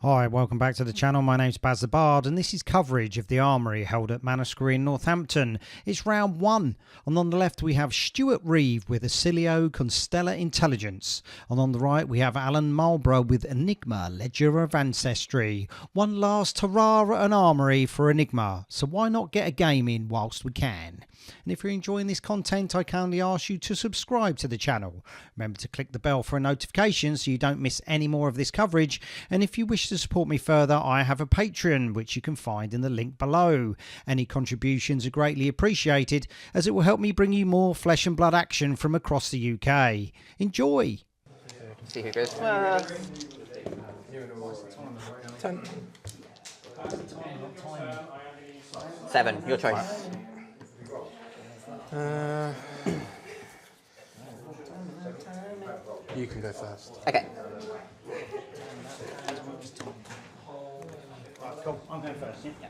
Hi, welcome back to the channel. My name's Baz the Bard and this is coverage of the Armoury held at Manascrew in Northampton. It's round one, and on the left we have Stuart Reeve with Oscillio Constellar Intelligence, and on the right we have Alan Marlborough with Enigma Ledger of Ancestry. One last hurrah at an Armoury for Enigma, so why not get a game in whilst we can? And if you're enjoying this content, I kindly ask you to subscribe to the channel. Remember to click the bell for a notification so you don't miss any more of this coverage, and if you wish to support me further, I have a Patreon which you can find in the link below. Any contributions are greatly appreciated as it will help me bring you more flesh and blood action from across the UK. Enjoy! See who goes first. 10. 7, your choice. You can go first. Okay. Cool, I'm going first, yeah?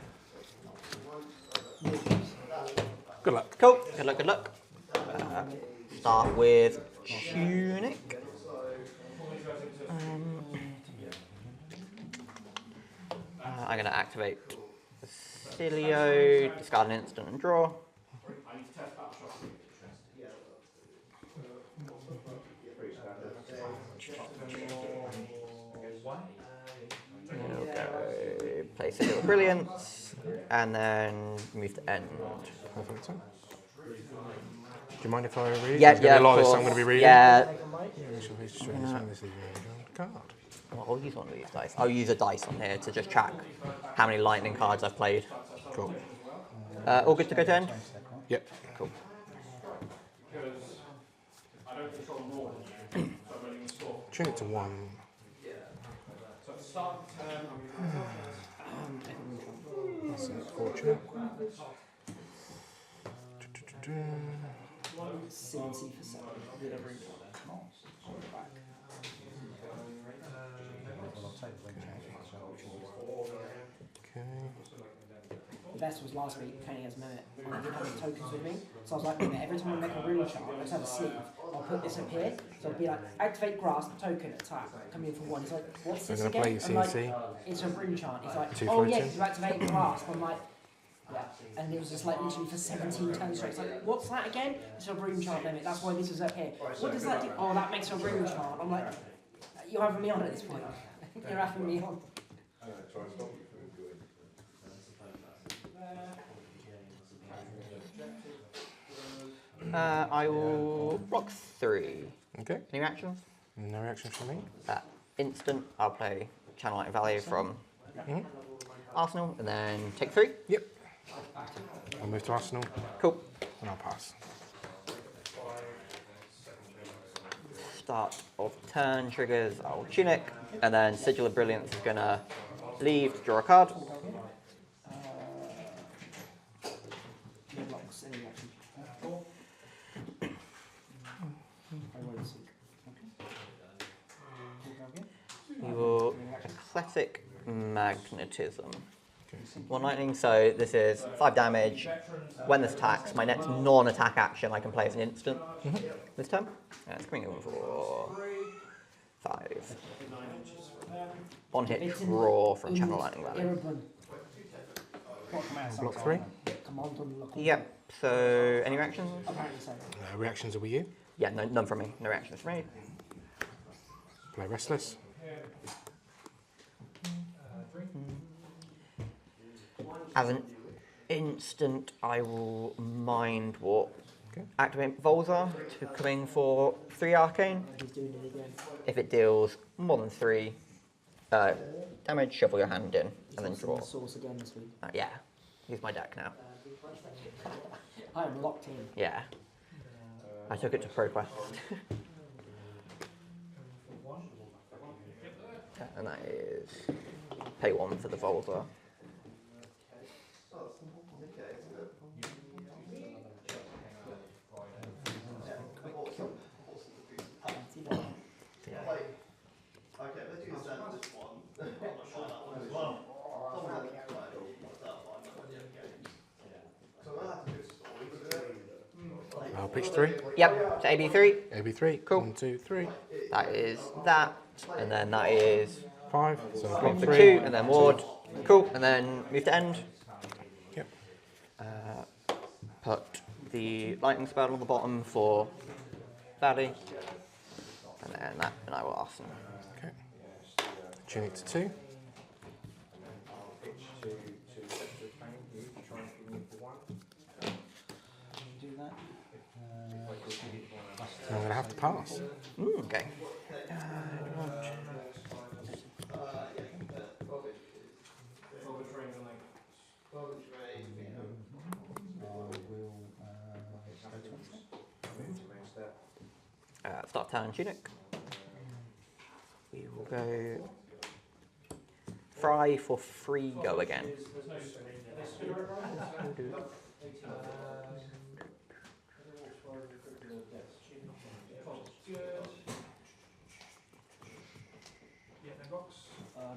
Good luck. Cool. Good luck, good luck. Start with Tunic. I'm going to activate Oscillio, discard an instant and draw. We'll go play Sigil of Brilliance, and then move to end. Perfect. Do you mind if I read? Yeah, There's gonna be a lot of this course. I'm going to be reading. Yeah. This is a card. Well, I'll use one of these dice. I'll use a dice on here to just track how many lightning cards I've played. Cool. All good to go to end? Yep. Cool. Tune it to 1. That's unfortunate. Okay. The best was last week, Kenny has Mehmet, and I didn't have any tokens with me, so I was like, Mehmet, every time I make a rune chart, I just have a sleeve, I'll put this up here, so I'll be like, activate grasp, token, attack, come in for 1. He's like, what's this I'm again? going to play your I'm CNC. like, it's a rune chart. He's like, 2 oh yeah, floating. you activate grasp. I'm like, yeah, and it was just like literally for 17 turns straight. It's like, what's that again? It's a rune chart, Mehmet, that's why this is up here. What does that do? Oh, that makes a rune chart. I'm like, you're having me on at this point. You're having me on. I will block 3. Okay. Any reactions? No reaction from me. Instant, I'll play Channel Light Value from Arsenal, and then take 3. Yep. I'll move to Arsenal Cool. and I'll pass. Start of turn triggers, I'll Tunic, and then Sigil of Brilliance is going to leave to draw a card. You will Eclectic Magnetism. 1 lightning, so this is 5 damage. When this attacks, my next non-attack action I can play as an instant this turn. And it's coming in for 5. 1 hit draw from Channel Lightning Valley. Block 3. Yep, so any reactions? Reactions are with you. Yeah, no, none from me. No reactions from me. Play Restless. As an instant, I will Mind Warp. Okay. Activate Volza to come in for 3 Arcane. He's doing it again. If it deals more than 3 damage, shuffle your hand in and then draw. Source again this week. Yeah, use my deck now. I am locked in. Yeah. I took it to ProQuest. And that is pay 1 for the Volza. I'll pitch 3. Yep, to AB3. AB3. Cool. 1, 2, 3. That is that. And then that is 5, so One play for 3. 2, and then ward. Cool, and then move to end. Yep. Put the lightning spell on the bottom for Valley, and then that, and I will Arsenal. Okay. Tunic to 2. So I'm going to have to pass. Okay. Start turn Tunic. We will go Fry for free go again.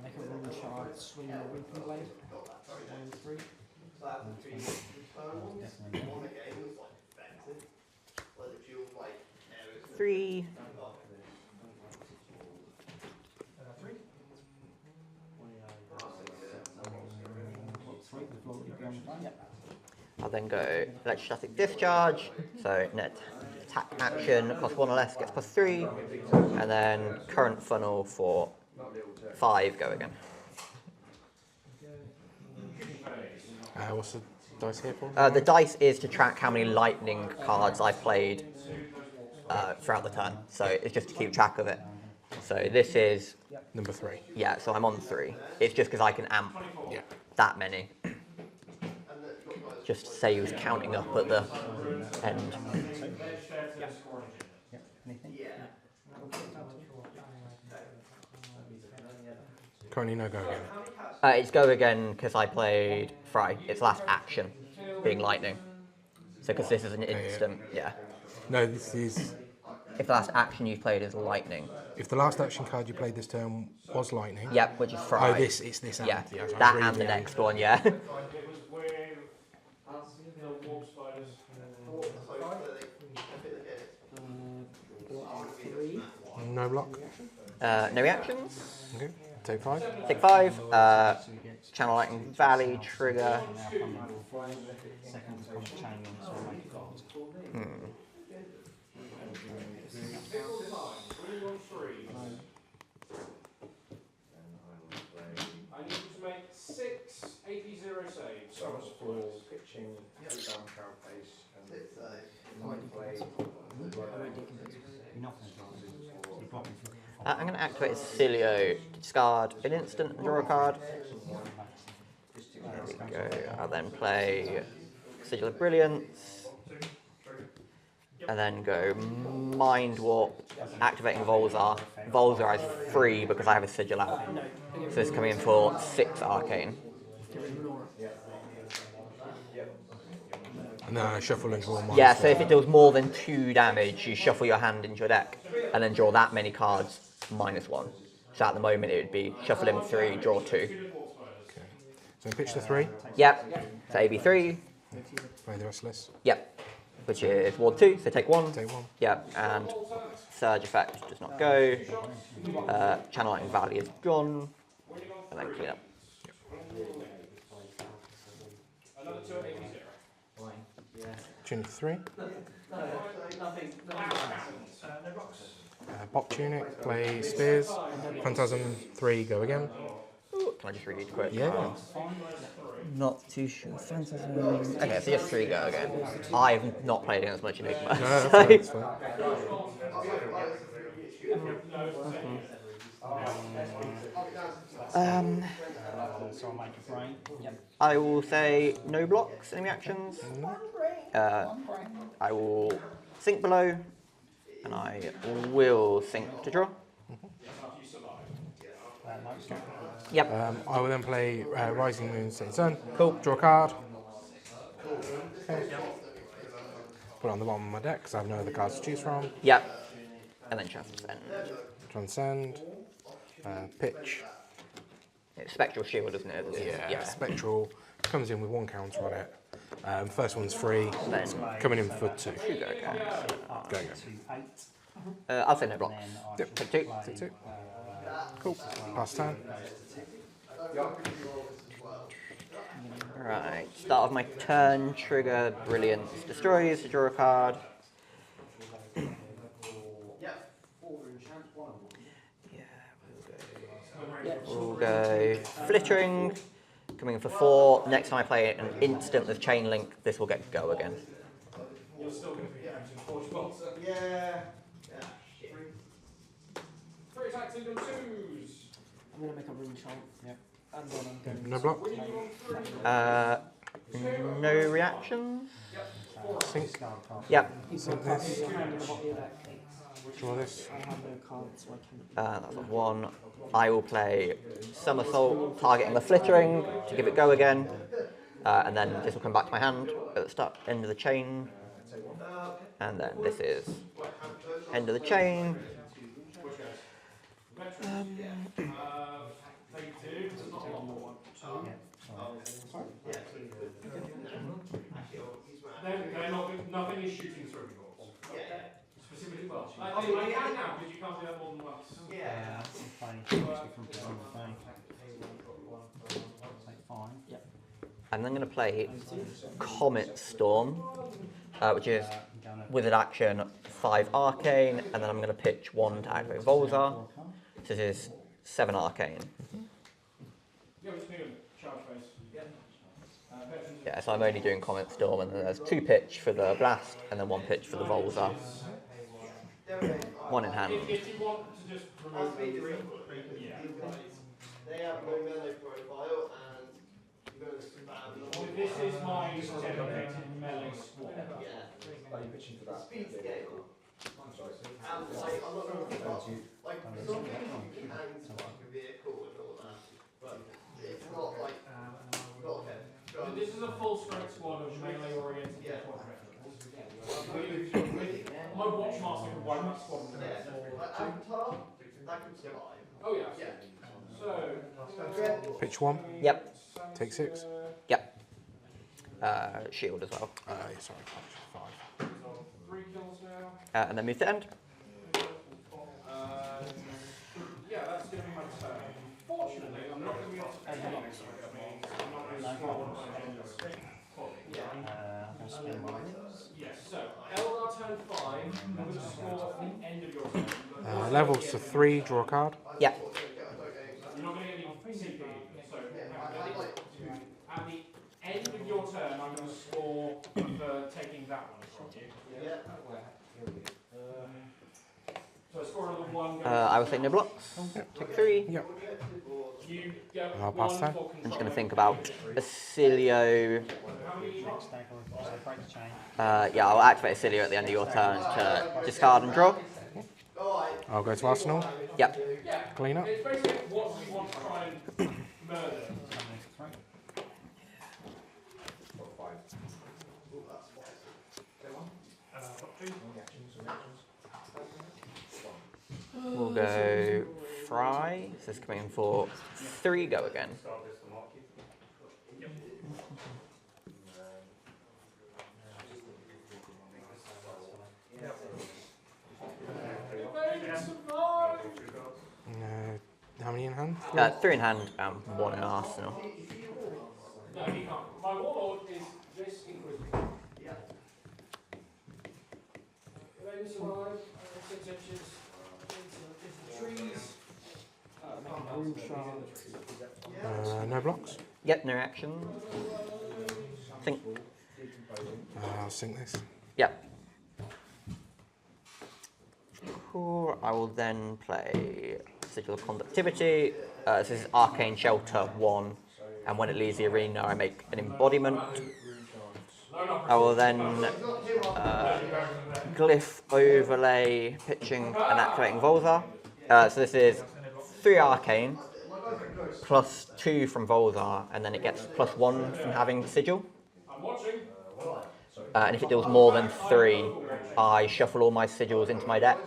Make a rune shard, swing a reaping blade. 1 and 3. 3. I'll then go electrostatic discharge, so net attack action, cost 1 or less, gets +3, and then current funnel for 5 go again. What's the dice here for? The dice is to track how many lightning cards I've played throughout the turn, so it's just to keep track of it. So this is, Number 3. yeah, so I'm on 3. It's just because I can amp Yeah. that many. Just to say he was counting up at the end. Currently no go again. It's go again because I played Fry. It's last action, being lightning. So because this is an instant, yeah. No, this is... If the last action you've played is lightning. If the last action card you played this turn was lightning... Yep, which is Fry. Oh, it's this Yeah, and. Yes, I was that reading and the it. next one, yeah. No block. No reactions. Okay. Take 5. Take 5. Channel Lightning Valley, trigger. I need you to make 6 AP0 saves. So much for pitching, down carapace, I'm going to activate Oscillio, discard an instant and draw a card. There we go. I'll then play Sigil of Brilliance. And then go Mind Warp, activating Volzar. Volzar is free because I have a Sigil out. So this is coming in for 6 Arcane. And then I shuffle into all mine. Yeah, so if it deals more than 2 damage, you shuffle your hand into your deck, and then draw that many cards, -1. So at the moment it would be shuffle in 3, draw 2. Okay. So pitch to 3. Yep, so AB3, Play the Restless. yep, which is Ward 2, so take 1. Take 1. Yep, and Surge Effect does not go. Channel Lightning Valley is gone, and then clean up. another 2 AP0. Tunic to 3. Pop Tunic. Play Spears. Phantasm 3. Go again. Ooh, can I just read it quick? Yeah. Not too sure. Phantasm. Okay, so just 3 go again. I've not played against much Enigma. No, that's fine. That's fine. I will say no blocks, any reactions. I will sink below, and I will sink to draw. Yep. I will then play Rising Moon, Setting Sun. Cool. Draw a card. Okay. Put it on the bottom of my deck because I have no other cards to choose from. Yep. And then transcend. Transcend. Pitch. It's Spectral Shield, isn't it? Yeah. Spectral. Comes in with 1 counter on it. First one's free. It's coming in for 2. Two go again. Go. I'll say no blocks. Yep. Take 2. Take 2. Cool. Pass turn. Right, start of my turn, trigger Brilliance destroys, draw a card. We'll go Flittering, coming in for 4. Next time I play an instant with Chain Link, this will get go again. You're still going to be using 40 volts. Yeah. Three attacks into 2s. I'm going to make a rune chant. Yep. And then I'm going No blocks. No reactions? Sync. Yep. You've got cards in your hand and what your deck. Draw this. I have no cards, so I can. That's a 1. I will play Somersault, targeting the Flittering to give it go again. And then this will come back to my hand at the start, end of the chain. And then this is end of the chain. Nothing is shooting through yours. Specifically, well, I can now because you can't do that more than once. Yeah, And I'm going to play Comet Storm, which is wizard action, 5 arcane, and then I'm going to pitch 1 to activate Volzar. So this is 7 arcane. Yeah, we just need a charge phase. Yeah, so I'm only doing Comet Storm, and then there's 2 pitch for the Blast, and then 1 pitch for the Volzar. 1 in hand. If you want to just remove them, yeah. They have no melee profile and you're going to spam. This is my dedicated melee squad. Yeah. Speed scale. And like, I'm not going to like, some people you can spark a vehicle and all that, but it's not like, not okay. This is a full strength squad of melee oriented veterans. My Watchmaster can wipe that squad. Like Avatar, that could survive. Oh yeah. Yeah. So Pitch 1. Yep, Take 6. yep. Shield as well. Sorry, 5. 3 kills now. And then move to end. Yeah, that's going to be my turn. Fortunately, I'm not going to be able to end it, so that means I'm not going to score on my agenda's Yes, so Eldar turn 5, I'm going to score at the end of your turn. Levels to 3, draw a card. Yeah. You're not going to get any CP, so at the end of your turn, I'm going to score for taking that one from you. So I score another 1. I will say no blocks. Take 3. Yep. You get I'll pass 1 that. for I'm just going to control. think about Oscillio. How many? Yeah, I'll activate Oscillio at the end of your turn to discard and draw. I'll go to Arsenal. Yep. Clean up. It's basically what you want to try and murder. We'll go Fry. This is coming in for 3 go again. How many in hand? 3 in hand, 1 in arsenal. No, he can't. My warlord is this Inquisitor. They survive 6 inches into the trees. Rune chant. No blocks. Yep, no action. Think. I'll sync this. Yep. Cool. I will then play Sigil of Conductivity. This is Arcane Shelter 1, and when it leaves the arena, I make an embodiment. I will then Glyph, Overlay, Pitching, and Activating Volzar. So this is 3 Arcane, plus 2 from Volzar, and then it gets plus 1 from having Sigil. I'm watching. And if it deals more than 3, I shuffle all my sigils into my deck.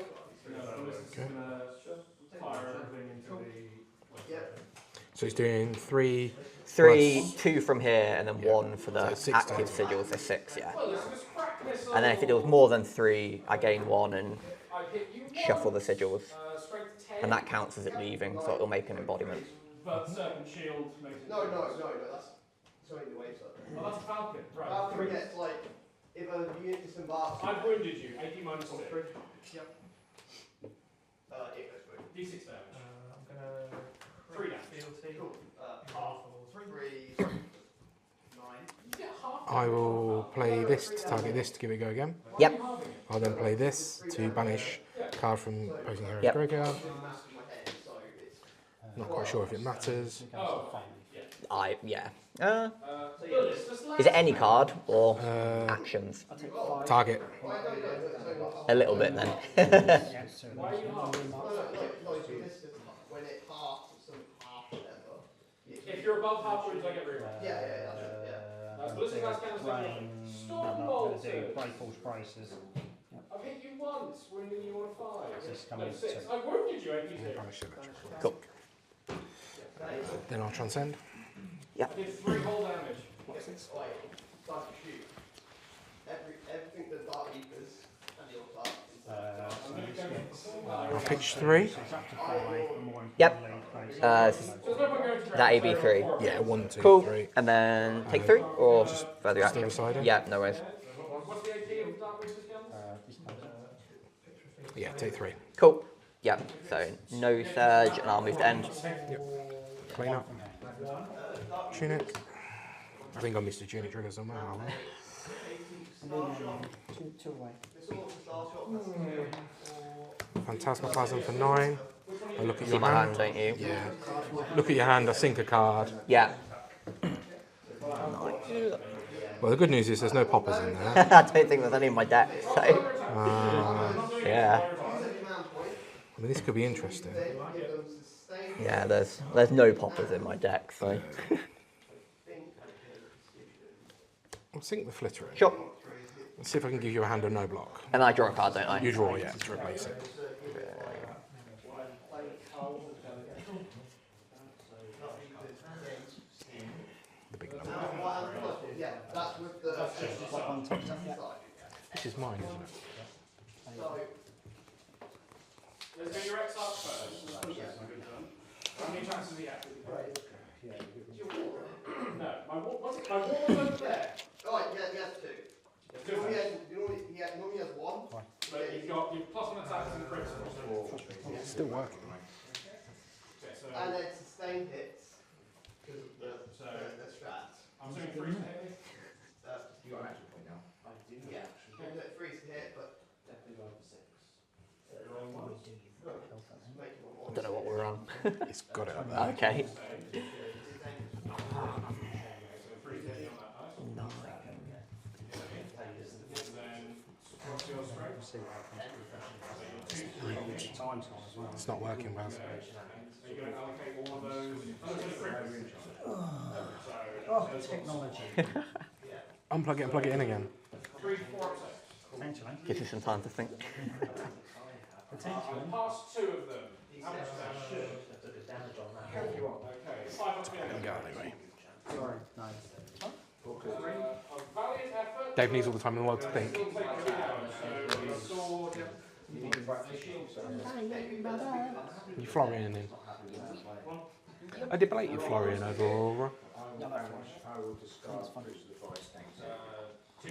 So he's doing 3. 3, 2 from here, and then 1 for the So 6 active total. sigils, so 6, yeah. And then if it deals more than 3, I gain 1 and I hit you shuffle the sigils. Strength 10, and that counts as it leaving, so it'll make an embodiment. But Serpent Shield makes it. No, that's sorry, the way so. Oh, that's a Falcon, right. Falcon gets like if a unit disembarks. I've wounded you, 80 minus 6. Yep. It goes through. D6 damage. I'm gonna 3 damage. Cool. Half. 3, 9. You get half. I will play this to target this to give it a go again. Yep. I'll then play this to banish card from opposing hero's Yep. graveyard. Not quite sure if it matters. Oh, Yeah. bullets, just Is it any card or actions? Target. A little bit then. Why are you half? When it halves some half whatever. If you're above half wounds, I get reroll. Yeah. Ballistic Glass Cannons, Storm Bolts. Break all braces. I've hit you once, wounding you on 5. This is coming No, 6. to- I wounded you, 80. Banish electrical. Cool. Then I'll transcend. I did 3 whole damage. Everything the Dark Reapers and the Dark I'm going to go. I'll pitch 3. It's up to 5. More Yep. importantly, There's There's no point going to that AB3. Yeah, 1, 2, Cool. 3. And then take 3 or just further Still action? deciding? Yeah, no worries. What's the AP of Dark Reapers guns? Yeah, take 3. Cool. Yeah, so no surge, and I'll move to end. Clean up. Tunic. I think I missed a tunic trigger somewhere. Two away. Phantasmaplasm for 9. I look at See your my hand, hand. don't you? Yeah. Look at your hand, I sink a card. Yeah. Well, the good news is there's no poppers in there. I don't think there's any in my deck, so yeah. I mean, this could be interesting. Yeah, there's no poppers in my deck, so I'll sink the flitter in. sure. Let's see if I can give you a hand of no block. And I draw a card, don't I? You draw, yeah, to replace it. The big number. Yeah, that's with the. This is mine, isn't it? Let's go your X arc first. How many chances do you have? No, my wall was over there. Right, he has 2. He normally has 1. But you've got your +1 attacks and crits. It's still working. Okay, so And then sustained hits because of the strats. I'm assuming 3 to hit. You got an action point now. Yeah. 3 to hit, but I don't know what we're on. It's got it up there. Okay. So 3 to hit on that dice. And then what's your strength? It's not working, Baz. Are you going to allocate all of those? Oh, it's only crits. Oh, technology. Unplug it and plug it in again. 3 to 4 upsets. Potentially. Gives you some time to think. Potentially. Past 2 of them. How much damage? Okay, 5 up to the end. Go anyway. Sorry, no. A valiant effort. Dave needs all the time in the world to think. Still take 2 damage. So sword. You Florian in. I debated Florian over Aurora. I will discard Bridge of the Forest. I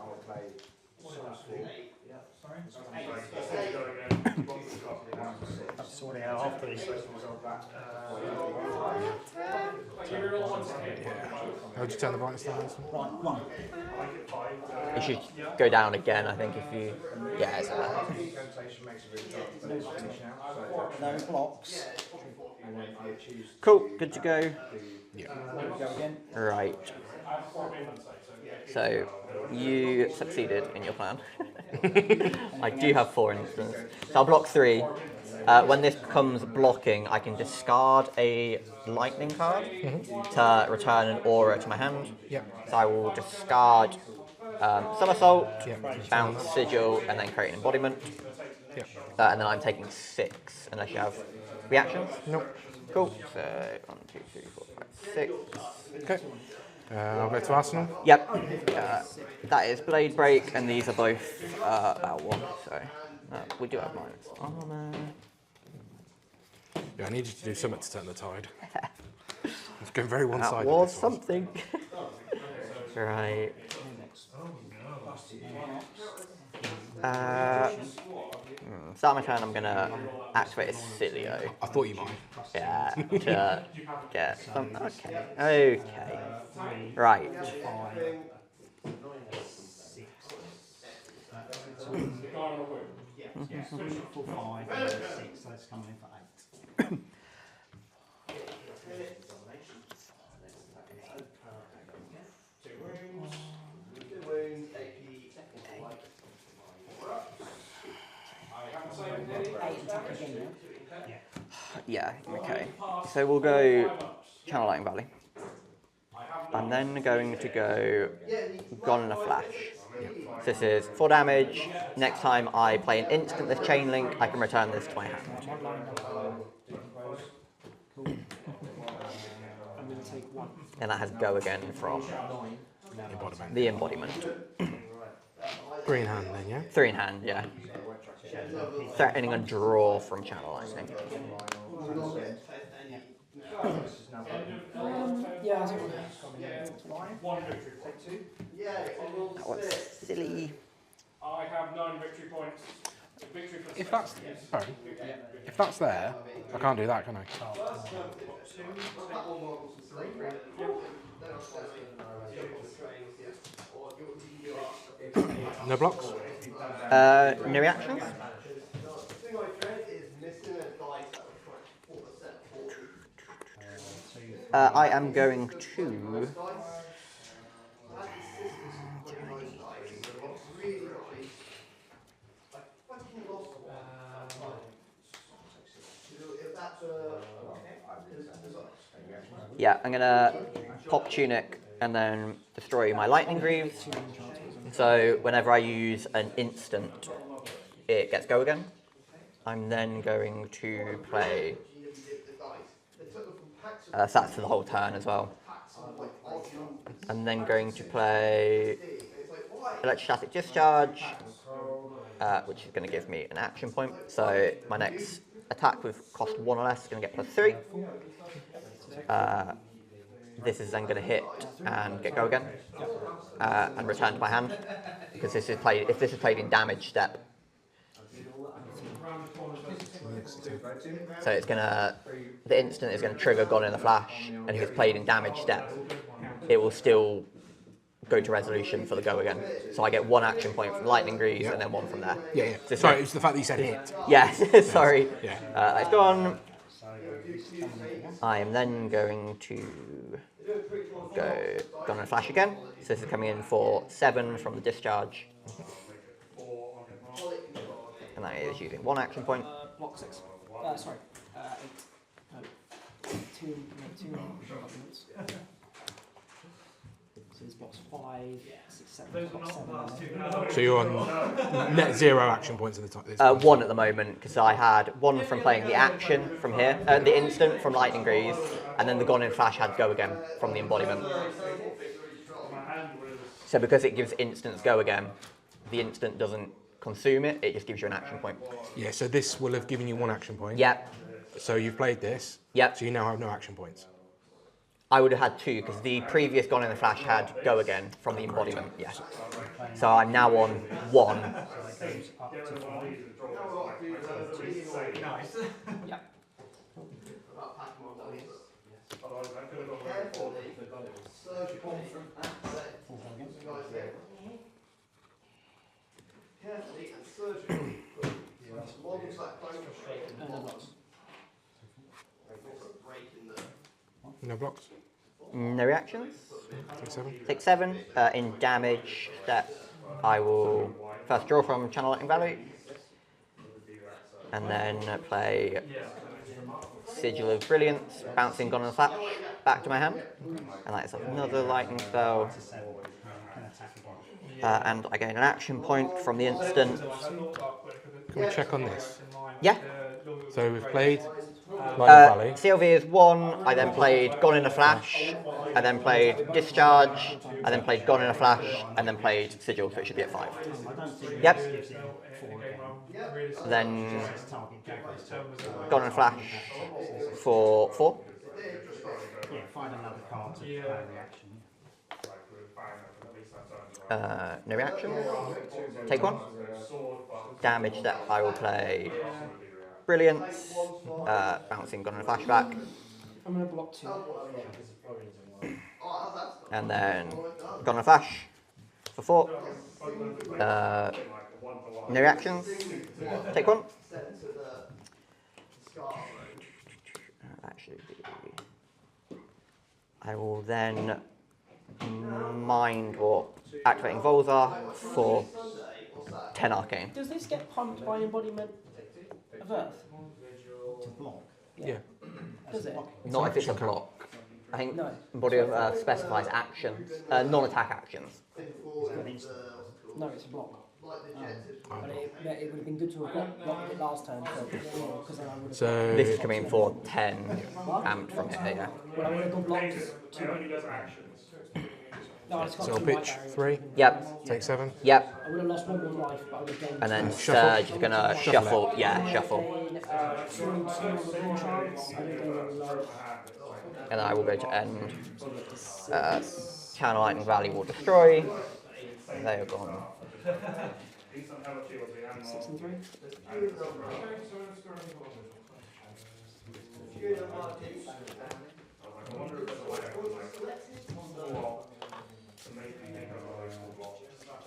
will play I've sorted out after these. How'd you turn the brightness down? Right, 1. You should go down again, I think, if you. Yeah, it's alright. No blocks. Cool, good to go. Yeah. Go again. Right. So, you succeeded in your plan. I do have 4 instants. So I'll block 3. When this becomes blocking, I can discard a lightning card to return an aura to my hand. Yep. So I will discard Somersault, Yep. bounce Sigil, and then create an embodiment. Yep. And then I'm taking 6, unless you have reactions. Nope. Cool. So 1, 2, 3, 4, 5, 6. Okay. I'll go to Arsenal. Yep. That is Blade Break, and these are both L1. So We do have minus armour. Yeah, I need you to do something to turn the tide. It's going very That one-sided. was this one. something. Right. Start my turn, I'm going to activate Oscillio. I thought you might. Yeah, to get some. Okay. Okay. Right. For 5 and 6, so that's coming in for 8. Yeah, okay. So we'll go Channel Lighting Valley. I'm then going to go Gone in a Flash. So this is 4 damage. Next time I play an instant with Chain Link, I can return this to my hand. And that has Go again from the embodiment. Green hand then, yeah? 3 in hand, yeah. Threatening a draw from Channel Lightning. Yeah, I think What's silly? I have 9 victory points. Victory for If that's if that's there, I can't do that, can I? No blocks? No reactions? I am going to... Yeah, I'm going to pop Tunic and then destroy my Lightning Greaves. So whenever I use an instant, it gets Go again. I'm then going to play... so that's for the whole turn as well. I'm then going to play Electrostatic Discharge, which is going to give me an action point. So my next attack with cost 1 or less is going to get +3. This is then going to hit and get Go again, and return to my hand, because this is played. If this is played in damage step, so it's gonna, the instant is going to trigger Gone in the Flash, and if it's played in damage step, it will still go to resolution for the Go again. So I get 1 action point from Lightning Greaves and then 1 from there. Yeah, yeah. So Sorry, it's the fact that you said hit. Yes, sorry. Yeah. It's gone. I am then going to go Gone in a Flash again. So this is coming in for 7 from the discharge. And that is using 1 action point. block 6. Sorry, 8. No. 2 documents. So there's blocks 5, 6, 7, block 7. So you're on net 0 action points at the time. 1 at the moment, because I had 1 from playing the action from here, the instant from Lightning Greaves, and then the Gone in Flash had Go again from the embodiment. So because it gives instants Go again, the instant doesn't consume it, it just gives you an action point. Yeah, so this will have given you 1 action point. Yep. So you've played this. Yep. So you now have no action points. I would have had 2, because the previous Gone in the Flash had Go again from the embodiment, yeah. So I'm now on 1. Yeah. Carefully and surgically put models like No blocks. No reactions. Take 7. Take 7. In damage step, I will first draw from Channel Lighting Valley, and then play Sigil of Brilliance, bouncing Gone in a Flash back to my hand, and that is another lightning spell. and I gain an action point from the instant. Can we check on this? Yeah. So we've played Light Valley. CLV is 1, I then played Gone in a Flash, I then played Discharge, I then played Gone in a Flash, and then played Sigil, so it should be at 5. Yep. Then Gone in a Flash for 4. Yeah, find another card to play reaction. No reaction. Take 1. Damage that I will play Brilliance, bouncing Gone in a Flashback. I'm going to block 2. And then Gone in a Flash for 4. No reactions. Take 1. Actually, I will then Mind Warp, activating Volzar for 10 Arcane. Does this get pumped by embodiment of Earth? To block. Yeah. Does it? Not if it's a block. I think No. Body of Earth specifies actions, non-attack actions. No, it's a block. But it would have been good to have blocked it last turn, because then I would have... So This is coming for 10 amped from here, yeah. Well, I would have gone blocked It only does actions. No, I just got so I'll 2 pitch white arrows. 3, Yep, take 7. yep. I would have lost 1 more life, but I would have gained... And then Shuffle. Surge is gonna shuffle, yeah, shuffle. And then I will go to end. Channel Lightning Valley will destroy. They are gone. 6 and 3.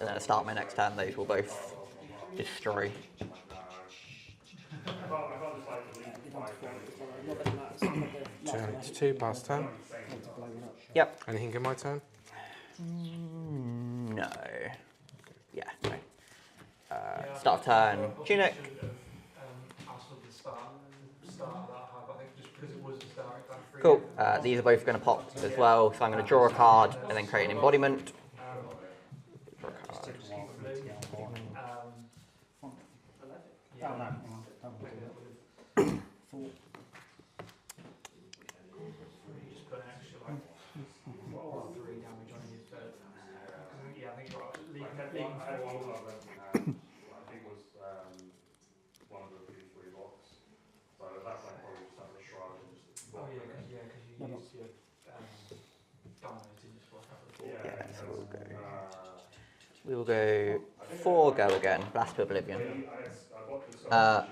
And then at the start of my next turn, those will both destroy. Turn to 2, pass turn. Yep. Anything in my turn? No. Yeah, no. Start of turn, Tunic. Cool. These are both going to pop as well, so I'm going to draw a card and then create an embodiment. Draw a card. Oh, no. We will go 4 go again, Blast to Oblivion. The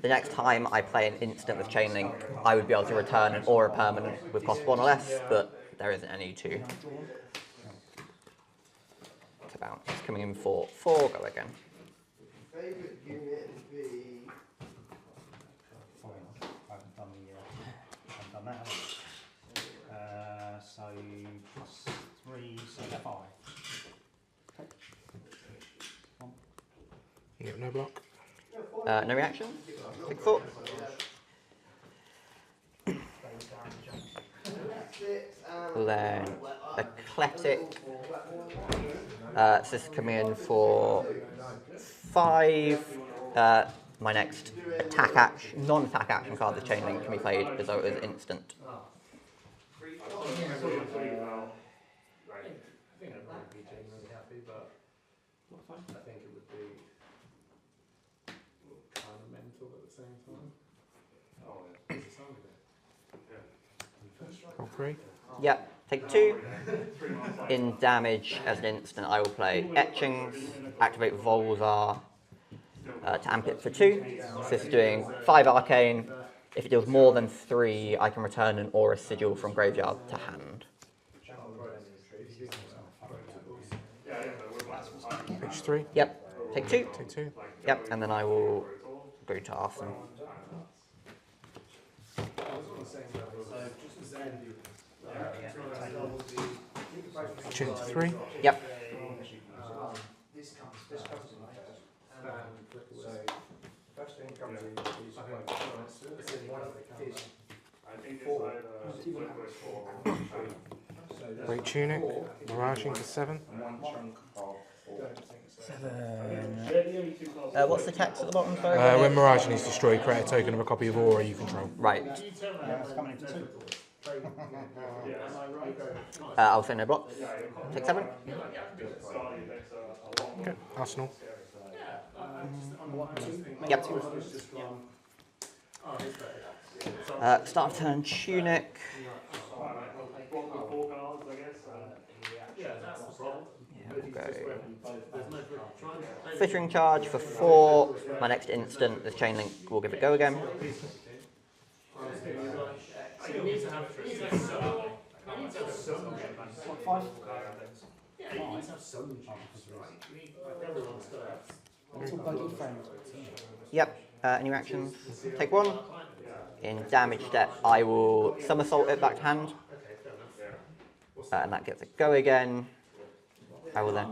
next time I play an instant with Chain Link, I would be able to return an aura permanent with cost 1 or less, but there isn't any to bounce. Coming in for 4 go again. Favourite unit would be... I haven't done that. So plus 3, so 5. You get no block. No reaction. Big 4. Then Eclectic. So this is coming in for 5. My next attack action, non-attack action card, the Chain Link, can be played as though it was instant. Roll 3. Yep, take 2. In damage as an instant, I will play Etchings, activate Volzar to amp it for 2. So this is doing 5 Arcane. If it deals more than 3, I can return an Aura Sigil from graveyard to hand. Pitch 3. Yep, take 2. Take 2. Yep, and then I will go to Arsenal. Pitch into 3. Yep. Great Tunic. Miraging for 7. What's the text at the bottom? Sorry. When Mirage is destroyed, create a token of a copy of Aura you control. Right. It's coming in for 2. I'll say no block. Take 7. Okay, Arsenal. Yep. Start of turn, Tunic. We'll go. Fittering charge for 4. My next instant, this chain link will give it go again. Yep. Any reactions? Take 1. In damage step, I will somersault it back to hand. And that gets it go again. I will then.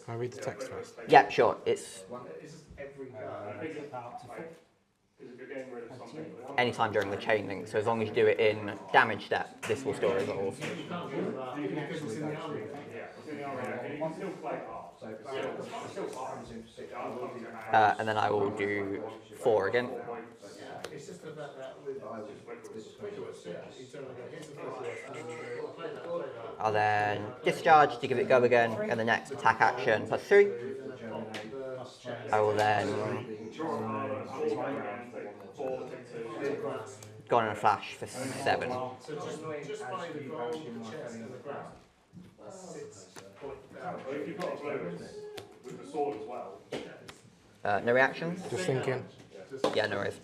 Can I read the text first? Yeah, sure. It's anytime during the chain link, so as long as you do it in damage step, this will still resolve. And then I will do 4 again. I'll then discharge to give it go again, and the next attack action plus 3. I will then go on a flash for 7. No reactions? Just thinking. Yeah, no worries.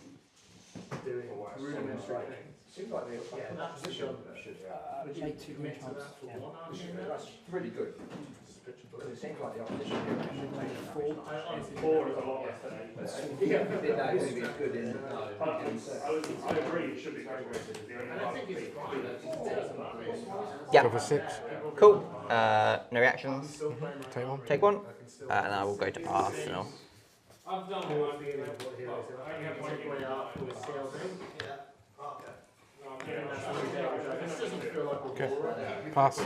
Make 2 green trumps. Really good. It seems like the opposition Four is a lot less than 8. Yeah, I think that would be good in I agree, it should be very Yeah. Go for 6. Cool. No reactions. Take 1. Take 1. And then I will go to Arsenal. I've done Okay, pass.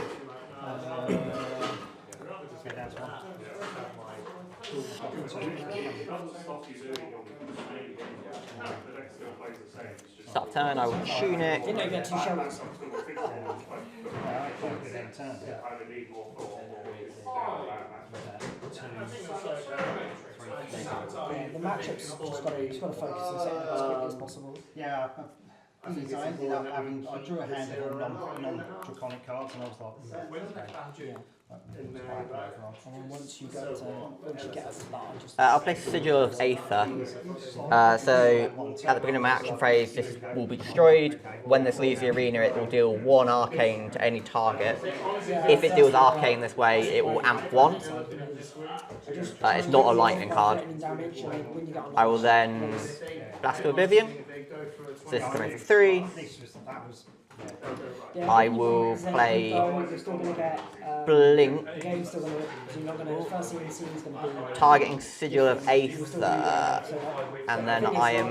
Start turn, I will Tunic. Didn't know you had 2 shells. The matchup's just got to focus and set it as quickly as possible. Yeah, I think I ended up having, I drew a hand of non-draconic cards and I was like, And then once you get as large, I'll play Sigil of Aether. So at the beginning of my action phase, this will be destroyed. When this leaves the arena, it will deal 1 arcane to any target. If it deals arcane this way, it will amp 1. It's not a lightning card. I will then Blast of Oblivion. So this is coming for 3. I will play Blink, targeting Sigil of Aether, and then I am...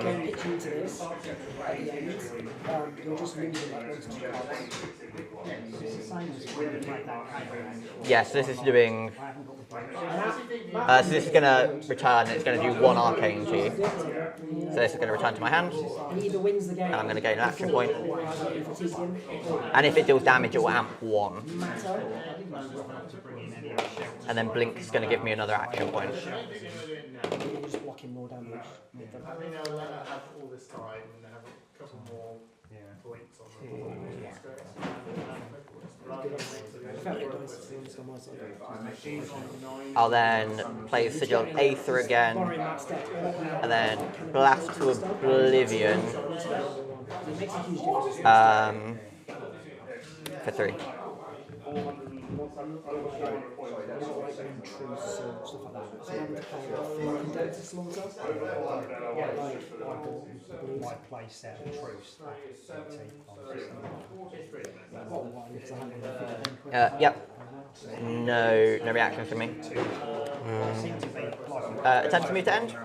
Yes, this is doing... so this is going to return, it's going to do 1 arcane to you. So this is going to return to my hand, and I'm going to gain an action point. And if it deals damage, it will amp 1. And then Blink is going to give me another action point. You're just blocking more damage. I think they'll have all this time and have a couple more points on the I'll then play Sigil of Aether again, and then Blast to Oblivion for 3. my play set of truce. Yep. No reactions from me. Attempt to move to end?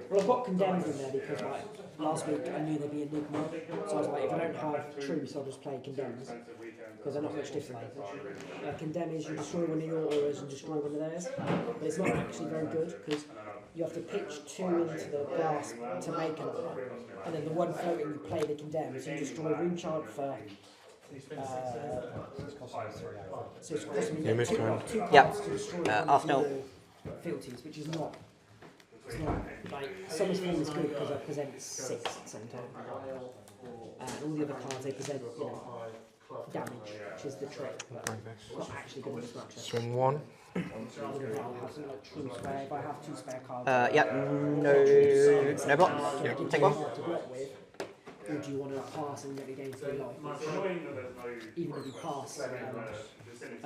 Well, I've got Condemned in there because last week I knew there'd be Enigma, so I was like, if I don't have Truce, I'll just play Condemned. because they're not much different. Condemn is you destroy one of your auras and destroy one of theirs, but it's not actually very good because you have to pitch 2 into the glass to make an aura, and then the one floating you play the condemn, so you destroy Rune Shard for. So it's costing You missed one. 2 cards Yep. to destroy one Arsenal. of the fealties, which is not. It's not like Summer's Fall is good because it presents 6 at the same time. And all the other cards they present, damage, which is the trick, but it's not actually going to be as much. Swing 1. I would have have something like True Spare if I have 2 spare cards. Yep, no blocks. Yep. Take one. To block with, or do you want to pass and get the game 3 life? Even if you pass, and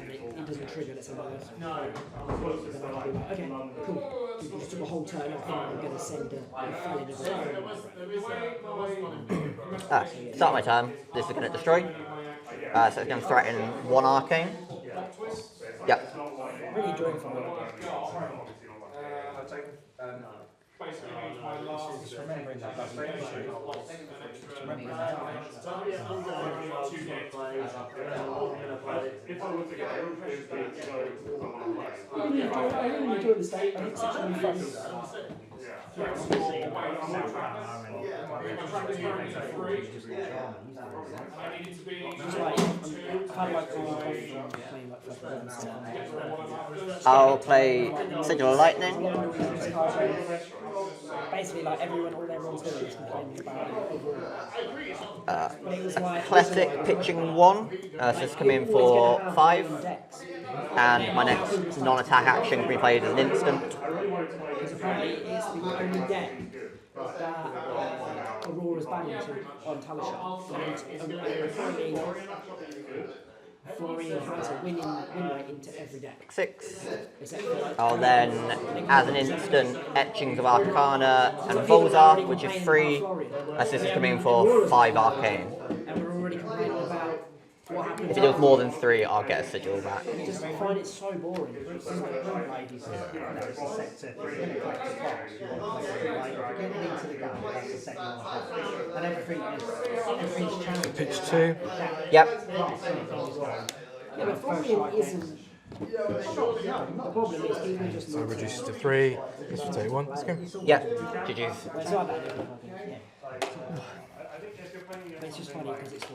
it doesn't trigger, let's say like this. Then I can be like, okay, cool. You just took a whole turn off, and I'm going to send a felon of a Start my turn. This is going to destroy. So it's going to threaten 1 arcane. Yep. really enjoying fun. Basically, my last. Just remembering that doesn't get Just remembering that. If I were to get a root page, I really enjoy the state. I think it's actually fun. I'll play Sigil of Lightning. Basically, like everyone, all everyone's doing is complaining about it. Athletic pitching 1. So this come in for 5. And my next non-attack action can be played as an instant. Because apparently it's the only deck that Aurora's banning on Talisha. And apparently Florian has a win rate into every deck. 6. Except for like, I'll then, as an instant, Etchings of Arcana and Volzark, which is 3. As this is coming in for 5 arcane. and we're already complaining about what happens. If it deals more than 3, I'll get a sigil back. I just find it so boring. It's like ladies, it's a sector. If you're going to collect a box, you want to collect it. If you're getting into the gun, that's the second one. And everything's challenging. Pitch 2. Yep. Yeah, but Florian isn't. The problem is even just. So reduces to 3. This will take 1. Let's go. Yep. GG's. It's not that. It's just funny because it's.